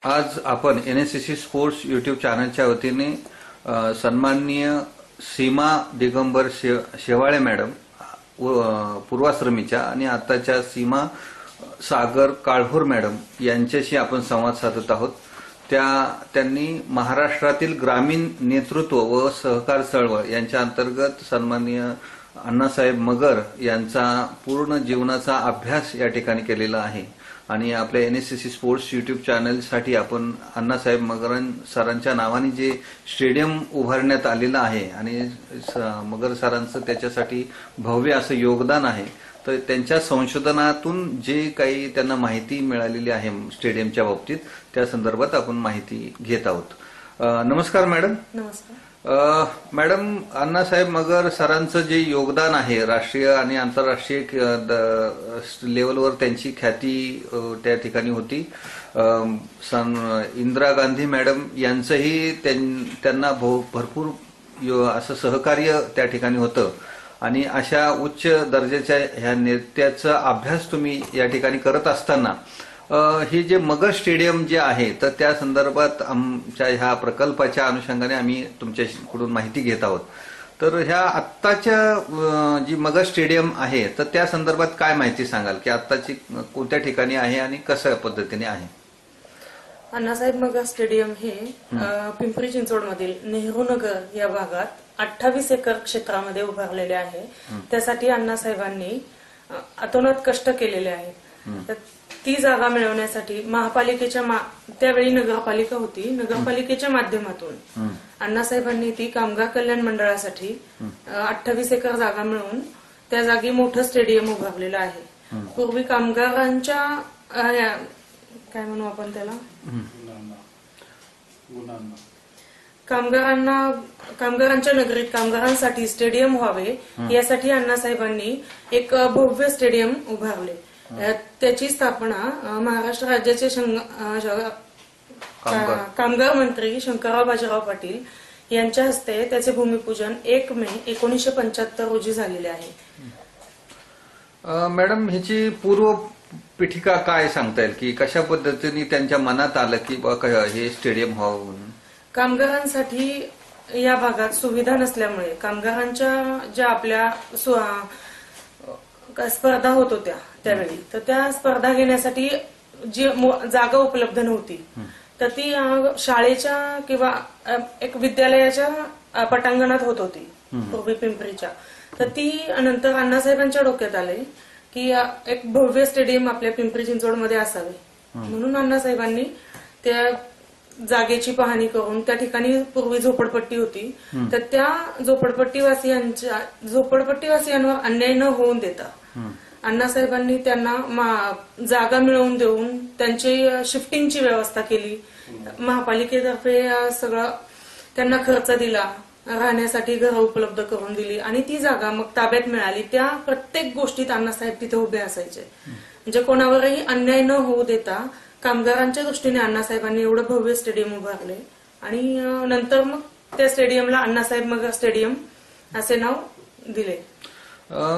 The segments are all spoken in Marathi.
आज आपण एनएसएससी स्पोर्ट्स यूट्यूब चॅनलच्या वतीने सन्माननीय सीमा दिगंबर शेवाळे मॅडम पूर्वाश्रमीच्या आणि आताच्या सीमा सागर काळभोर मॅडम यांच्याशी आपण संवाद साधत आहोत। त्यांनी महाराष्ट्रातील ग्रामीण नेतृत्व व सहकार चळवळ यांच्या अंतर्गत सन्माननीय अण्णासाहेब मगर यांचा पूर्ण जीवनाचा अभ्यास या ठिकाणी केलेला आहे आणि आपल्या एनएसएससी स्पोर्ट्स यूट्यूब चॅनलसाठी आपण अण्णासाहेब मगर सरांच्या नावाने जे स्टेडियम उभारण्यात आलेलं आहे आणि मगर सरांचं त्याच्यासाठी भव्य असं योगदान आहे। तर त्यांच्या संशोधनातून जे काही त्यांना माहिती मिळालेली आहे स्टेडियमच्या बाबतीत त्या संदर्भात आपण माहिती घेत आहोत। नमस्कार मॅडम। नमस्कार मॅडम, अण्णासाहेब मगर सरांचं जे योगदान आहे राष्ट्रीय आणि आंतरराष्ट्रीय लेवलवर त्यांची ख्याती त्या ठिकाणी होती। इंदिरा गांधी मॅडम यांचंही त्यांना भरपूर असं सहकार्य त्या ठिकाणी होतं आणि अशा उच्च दर्जाच्या ह्या नेत्याचा अभ्यास तुम्ही या ठिकाणी करत असताना हे जे मगर स्टेडियम जे आहे तर त्या संदर्भात आमच्या ह्या प्रकल्पाच्या अनुषंगाने आम्ही तुमच्याकडून माहिती घेत आहोत। तर ह्या आत्ताच्या जी मगर स्टेडियम आहे तर त्या संदर्भात काय माहिती सांगाल की आत्ताची कोणत्या ठिकाणी आहे आणि कशा पद्धतीने आहे? अण्णासाहेब मगर स्टेडियम हे पिंपरी चिंचवड मधील नेहरू नगर या भागात 28 एकर क्षेत्रामध्ये उभारलेले आहे। त्यासाठी अण्णासाहेबांनी अतोनात कष्ट केलेले आहेत। ती जागा मिळवण्यासाठी महापालिकेच्या त्यावेळी नगरपालिका होती, नगरपालिकेच्या माध्यमातून अण्णासाहेबांनी ती कामगार कल्याण मंडळासाठी 28 एकर जागा मिळवून त्या जागी मोठं स्टेडियम उभारलेलं आहे। पूर्वी कामगारांच्या काय म्हणू आपण त्याला कामगारांच्या नगरीत कामगारांसाठी स्टेडियम व्हावे यासाठी अण्णासाहेबांनी एक भव्य स्टेडियम उभारले। त्याची स्थापना महाराष्ट्र राज्याचे कामगार मंत्री शंकरराव बाजीराव पाटील यांच्या हस्ते त्याचे भूमिपूजन 1 मे 1975 रोजी झालेले आहे। मॅडम, ह्याची पूर्व पीठिका काय सांगता येईल की कशा पद्धतीने त्यांच्या मनात आलं की हे स्टेडियम व्हावं म्हणून? कामगारांसाठी या भागात सुविधा नसल्यामुळे कामगारांच्या ज्या आपल्या स्पर्धा होत होत्या त्यावेळी, तर त्या स्पर्धा घेण्यासाठी जी जागा उपलब्ध नव्हती तर ती शाळेच्या किंवा एक विद्यालयाच्या पटांगणात होत होती पूर्वी पिंपरीच्या। तर ती नंतर अण्णासाहेबांच्या डोक्यात आले की एक भव्य स्टेडियम आपल्या पिंपरी चिंचवडमध्ये असावे, म्हणून अण्णासाहेबांनी त्या जागेची पाहणी करून त्या ठिकाणी पूर्वी झोपडपट्टी होती तर त्या झोपडपट्टीवासियांवर अन्याय न होऊन देता अण्णासाहेबांनी त्यांना जागा मिळवून देऊन त्यांची शिफ्टिंगची व्यवस्था केली। महापालिकेतर्फे सगळं त्यांना खर्च दिला, राहण्यासाठी घरं उपलब्ध करून दिली आणि ती जागा मग ताब्यात मिळाली। त्या प्रत्येक गोष्टीत अण्णासाहेब तिथे उभे असायचे, म्हणजे कोणावरही अन्याय न होऊ देता कामगारांच्या दृष्टीने अण्णासाहेबांनी एवढं भव्य स्टेडियम उभारले आणि नंतर मग त्या स्टेडियमला अण्णासाहेब मगर स्टेडियम असे नाव दिले।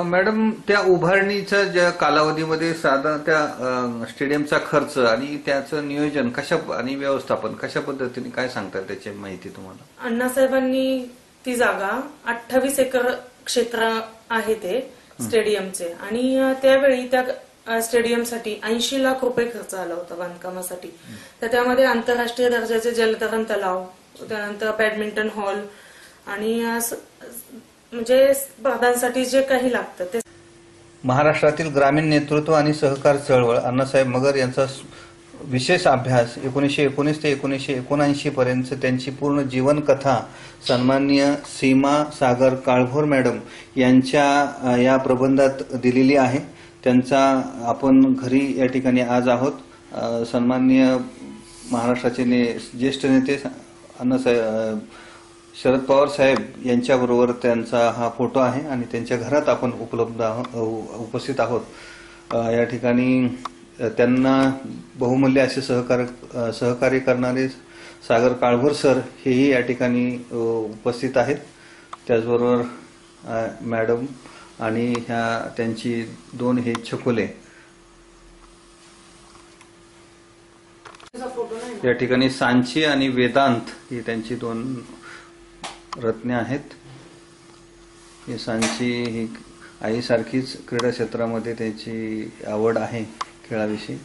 मॅडम, त्या उभारणीच्या ज्या कालावधीमध्ये साधारण त्या स्टेडियमचा खर्च आणि त्याचं नियोजन आणि व्यवस्थापन कशा पद्धतीने काय सांगतात त्याची माहिती तुम्हाला? अण्णासाहेबांनी ती जागा 28 एकर क्षेत्र आहे ते स्टेडियमचे आणि त्यावेळी त्या स्टेडियमसाठी 80 लाख रुपये खर्च आला होता बांधकामासाठी। तर त्यामध्ये आंतरराष्ट्रीय दर्जाचे जलतरण तलाव, त्यानंतर बॅडमिंटन हॉल आणि म्हणजे स्पर्धांसाठी जे काही लागतं ते। महाराष्ट्रातील ग्रामीण नेतृत्व आणि सहकार चळवळ अण्णासाहेब मगर यांचा विशेष अभ्यास 1919 ते 1979 पर्यंत त्यांची पूर्ण जीवन कथा सन्माननीय सीमा सागर काळभोर मॅडम यांच्या या प्रबंधात दिलेली आहे। त्यांचा आपण घरी या ठिकाणी आज आहोत। सन्माननीय महाराष्ट्राचे ज्येष्ठ नेते अण्णासाहेब शरद पवार साहेब यांच्याबरोबर त्यांचा हा फोटो आहे आणि त्यांच्या घरात आपण उपस्थित आहोत। या ठिकाणी त्यांना बहुमूल्य असे सहकार्य करणारे सागर काळभोर सर हेही या ठिकाणी उपस्थित आहेत। त्याचबरोबर मॅडम आणि ह्या त्यांची 2 हे छकुले फोटो नाही या ठिकाणी सांची आणि वेदांत ही त्यांची दोन रत्ने आहेत. ही सांची ही आईसारखीच क्रीडा क्षेत्रामध्ये त्याची आवड आहे खेळाविषयी.